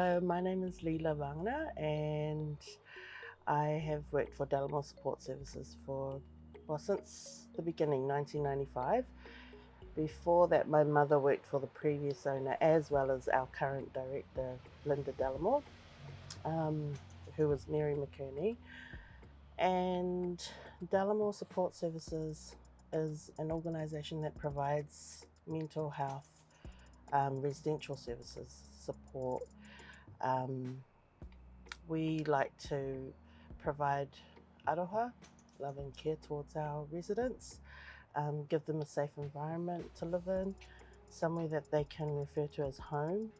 So my name is Lila Vagana, and I have worked for Delamore Support Services since the beginning, 1995. Before that, my mother worked for the previous owner as well as our current director, Linda Delamore, who was Mary McKerney. And Delamore Support Services is an organisation that provides mental health, residential services, support. We like to provide aroha, love and care towards our residents, give them a safe environment to live in, somewhere that they can refer to as home,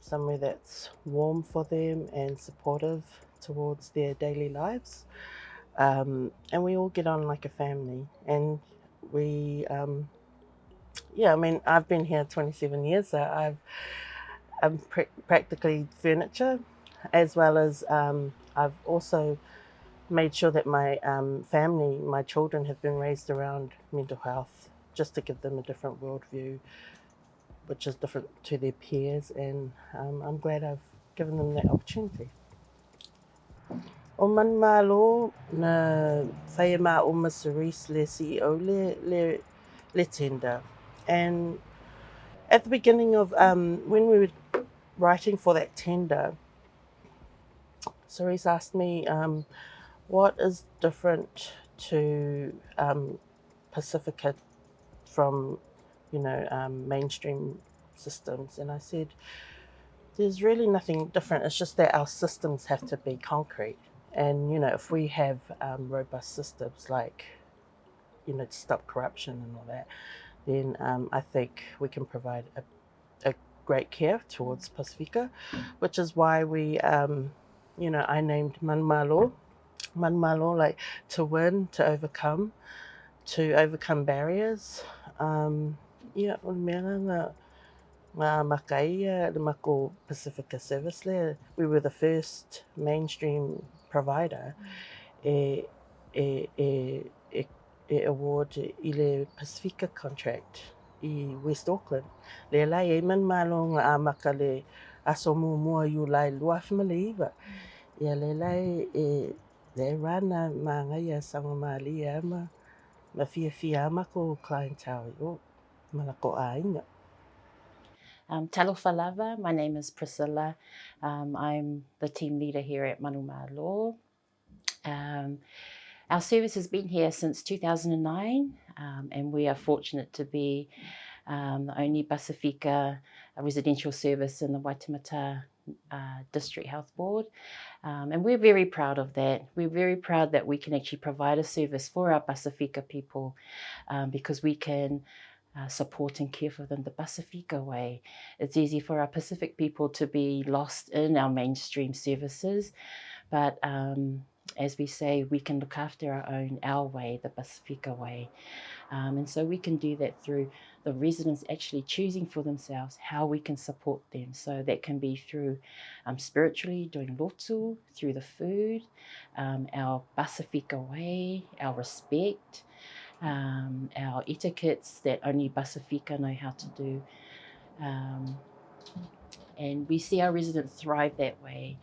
somewhere that's warm for them and supportive towards their daily lives. And we all get on like a family. And we, I've been here 27 years, so I'm practically furniture, as well as I've also made sure that my family, my children, have been raised around mental health, just to give them a different worldview, which is different to their peers, and I'm glad I've given them that opportunity. O Manumalo na whaia mā o Cerise le CEO le tender. And at the beginning of when we were writing for that tender, Cerise asked me what is different to Pasifika from mainstream systems, and I said there's really nothing different. It's just that our systems have to be concrete, and if we have robust systems like to stop corruption and all that, then I think we can provide a great care towards Pasifika, which is why we I named Manumalo, like to win, to overcome barriers. Pasifika service le. We were the first mainstream provider e award i le Pasifika contract i West Auckland. Le lai e Manumalo ngā amaka le aso mua i ulai lua whamaliiwa. Ia le lai le rana mā ngai a sanga mali ama ma fia amako clientele i malako a inga. Talofa lava, my name is Priscilla. I'm the team leader here at Manumalo. Our service has been here since 2009, and we are fortunate to be the only Pasifika residential service in the Waitemata District Health Board. And we're very proud of that. We're very proud that we can actually provide a service for our Pasifika people because we can support and care for them the Pasifika way. It's easy for our Pacific people to be lost in our mainstream services, but as we say, we can look after our way, the Pasifika way. And so we can do that through the residents actually choosing for themselves how we can support them. So that can be through spiritually doing lotu, through the food, our Pasifika way, our respect, our etiquettes that only Pasifika know how to do. And we see our residents thrive that way.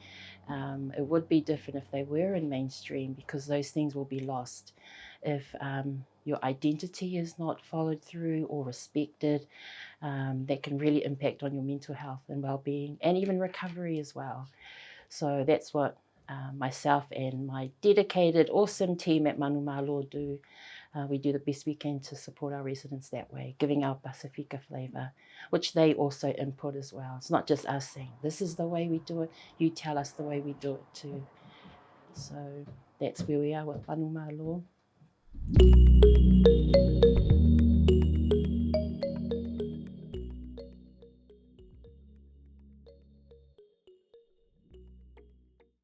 It would be different if they were in mainstream, because those things will be lost. If your identity is not followed through or respected, that can really impact on your mental health and well-being, and even recovery as well. So that's what myself and my dedicated, awesome team at Manumalo do. We do the best we can to support our residents that way, giving our Pasifika flavour, which they also input as well. It's not just us saying, this is the way we do it, you tell us the way we do it too. So that's where we are with Manumalo.